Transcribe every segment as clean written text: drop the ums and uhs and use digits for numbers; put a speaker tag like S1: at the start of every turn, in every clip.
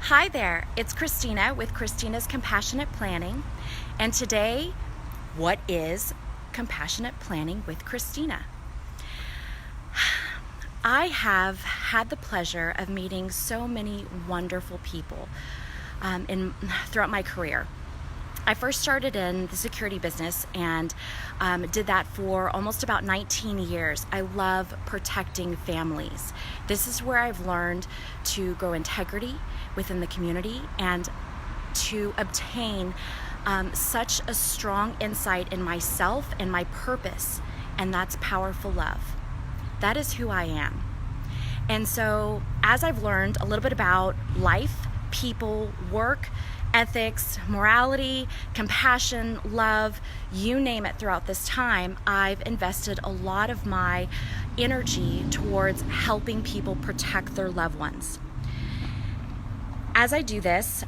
S1: Hi there, it's Christina with Christina's Compassionate Planning. And today, what is Compassionate Planning with Christina? I have had the pleasure of meeting so many wonderful people throughout my career. I first started in the security business and did that for almost about 19 years. I love protecting families. This is where I've learned to grow integrity within the community and to obtain such a strong insight in myself and my purpose, and that's powerful love. That is who I am. And so as I've learned a little bit about life, people, work, ethics, morality, compassion, love, you name it, throughout this time, I've invested a lot of my energy towards helping people protect their loved ones. As I do this,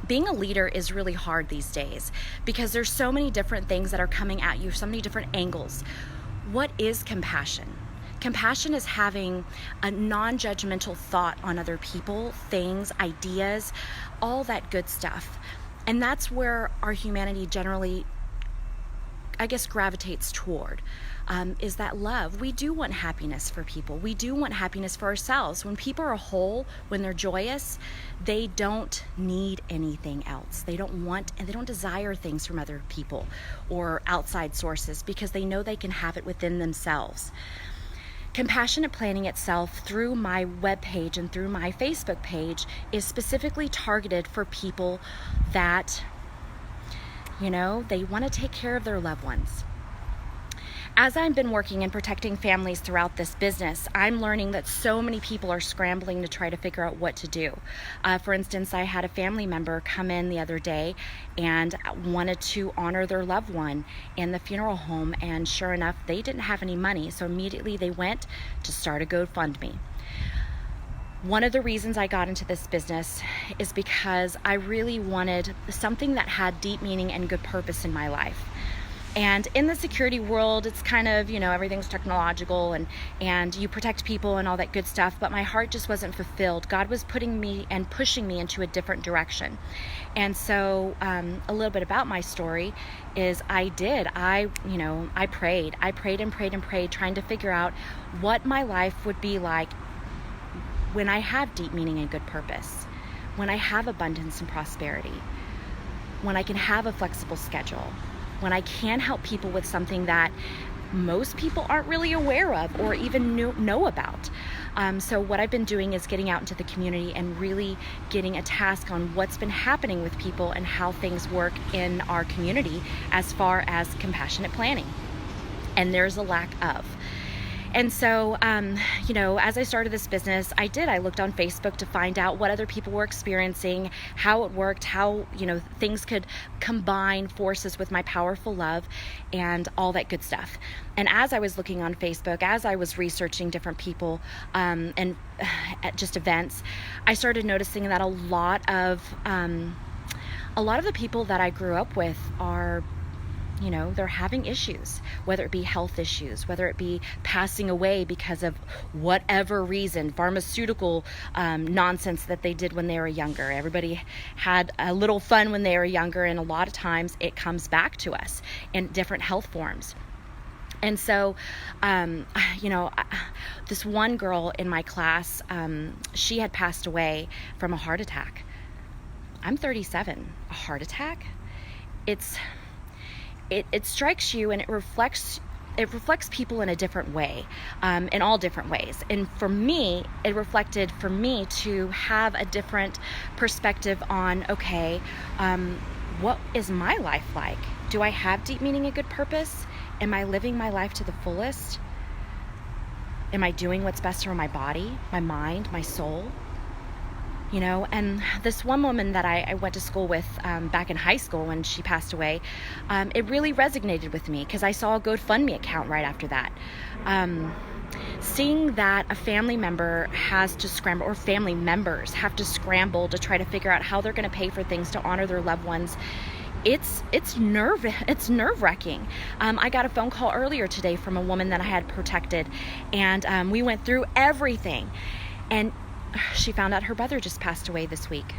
S1: being a leader is really hard these days because there's so many different things that are coming at you, so many different angles. What is compassion? Compassion is having a non-judgmental thought on other people, things, ideas, all that good stuff. And that's where our humanity generally, gravitates toward, is that love. We do want happiness for people. We do want happiness for ourselves. When people are whole, when they're joyous, they don't need anything else. They don't want and they don't desire things from other people or outside sources because they know they can have it within themselves. Compassionate planning itself, through my webpage and through my Facebook page, is specifically targeted for people that, they want to take care of their loved ones. As I've been working and protecting families throughout this business, I'm learning that so many people are scrambling to try to figure out what to do. For instance, I had a family member come in the other day and wanted to honor their loved one in the funeral home, and sure enough, they didn't have any money, so immediately they went to start a GoFundMe. One of the reasons I got into this business is because I really wanted something that had deep meaning and good purpose in my life. And in the security world, it's kind of, everything's technological and you protect people and all that good stuff, but my heart just wasn't fulfilled. God was putting me and pushing me into a different direction. And so a little bit about my story is I prayed and prayed, trying to figure out what my life would be like when I have deep meaning and good purpose, when I have abundance and prosperity, when I can have a flexible schedule, when I can help people with something that most people aren't really aware of or even know about. So what I've been doing is getting out into the community and really getting a task on what's been happening with people and how things work in our community as far as compassionate planning. And there's a lack of. And so, as I started this business, I looked on Facebook to find out what other people were experiencing, how it worked, how, things could combine forces with my powerful love and all that good stuff. And as I was looking on Facebook, as I was researching different people and at just events, I started noticing that a lot of the people that I grew up with are they're having issues, whether it be health issues, whether it be passing away because of whatever reason, pharmaceutical nonsense that they did when they were younger. Everybody had a little fun when they were younger, and a lot of times it comes back to us in different health forms. And so, this one girl in my class, she had passed away from a heart attack. I'm 37. A heart attack? It strikes you, and it reflects people in a different way, in all different ways. And for me, it reflected for me to have a different perspective on, what is my life like? Do I have deep meaning and good purpose? Am I living my life to the fullest? Am I doing what's best for my body, my mind, my soul? And this one woman that I went to school with back in high school when she passed away, it really resonated with me because I saw a GoFundMe account right after that. Seeing that a family member has to scramble, or family members have to scramble to try to figure out how they're going to pay for things to honor their loved ones, it's nerve-wracking. I got a phone call earlier today from a woman that I had protected, and we went through everything. And she found out her brother just passed away this week.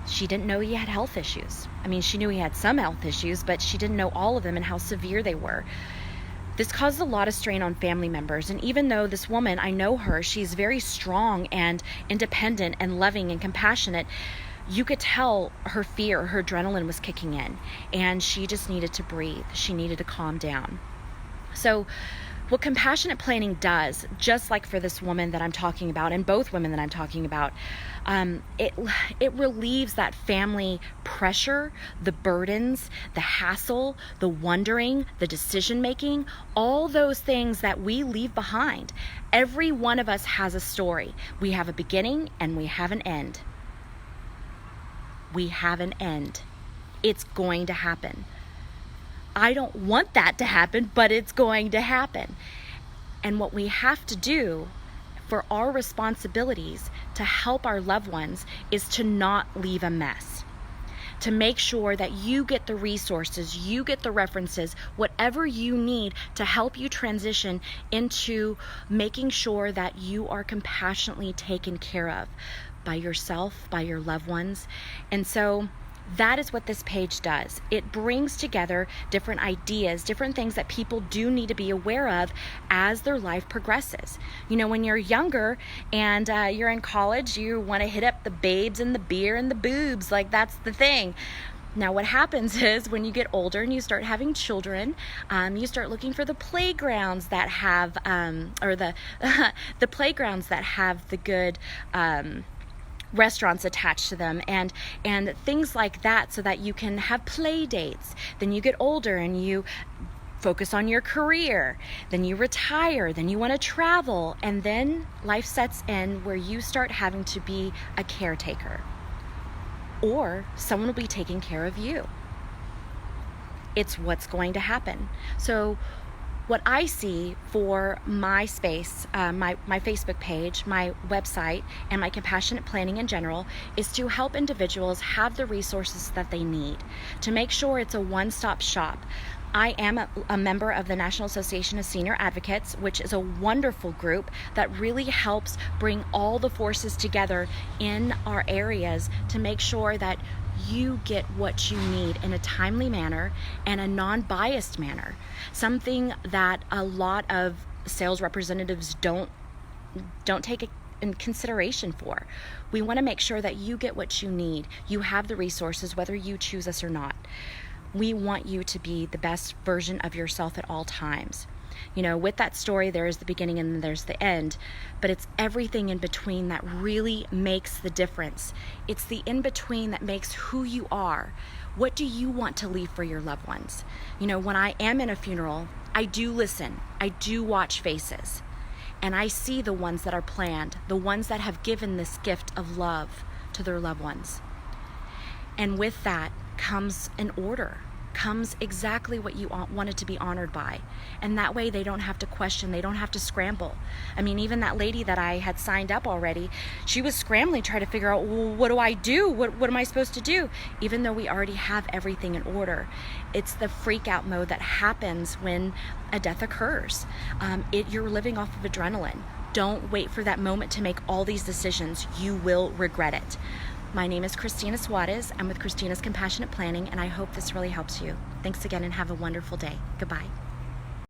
S1: She didn't know he had health issues. I mean, she knew he had some health issues, but she didn't know all of them and how severe they were. This caused a lot of strain on family members. And even though this woman, I know her, she's very strong and independent and loving and compassionate, you could tell her fear, her adrenaline was kicking in, and she just needed to breathe. She needed to calm down. So what compassionate planning does, just like for this woman that I'm talking about, and both women that I'm talking about, it relieves that family pressure, the burdens, the hassle, the wondering, the decision making, all those things that we leave behind. Every one of us has a story. We have a beginning and we have an end. We have an end. It's going to happen. I don't want that to happen, but it's going to happen. And what we have to do for our responsibilities to help our loved ones is to not leave a mess. To make sure that you get the resources, you get the references, whatever you need to help you transition into making sure that you are compassionately taken care of by yourself, by your loved ones. And so that is what this page does. It brings together different ideas, different things that people do need to be aware of as their life progresses. You know, when you're younger and you're in college, you want to hit up the babes and the beer and the boobs. Like, that's the thing. Now, what happens is when you get older and you start having children, you start looking for the playgrounds that have, or the the playgrounds that have the good restaurants attached to them and things like that, so that you can have play dates. Then you get older and you focus on your career, then you retire, then you want to travel, and then life sets in where you start having to be a caretaker, or someone will be taking care of you. It's what's going to happen. So what I see for my space, my Facebook page, my website, and my compassionate planning in general is to help individuals have the resources that they need, to make sure it's a one-stop shop. I am a member of the National Association of Senior Advocates, which is a wonderful group that really helps bring all the forces together in our areas to make sure that you get what you need in a timely manner and a non-biased manner. Something that a lot of sales representatives don't take in consideration for. We want to make sure that you get what you need. You have the resources, whether you choose us or not. We want you to be the best version of yourself at all times. You know, with that story, there is the beginning and then there's the end, but it's everything in between that really makes the difference. It's the in between that makes who you are. What do you want to leave for your loved ones? You know, when I am in a funeral, I do listen, I do watch faces, and I see the ones that are planned, the ones that have given this gift of love to their loved ones. And with that comes an order, comes exactly what you wanted to be honored by. And that way they don't have to question, they don't have to scramble. I mean, even that lady that I had signed up already, she was scrambling, trying to figure out, well, what do I do? What am I supposed to do? Even though we already have everything in order. It's the freak out mode that happens when a death occurs. You're living off of adrenaline. Don't wait for that moment to make all these decisions. You will regret it. My name is Christina Suarez. I'm with Christina's Compassionate Planning, and I hope this really helps you. Thanks again and have a wonderful day. Goodbye.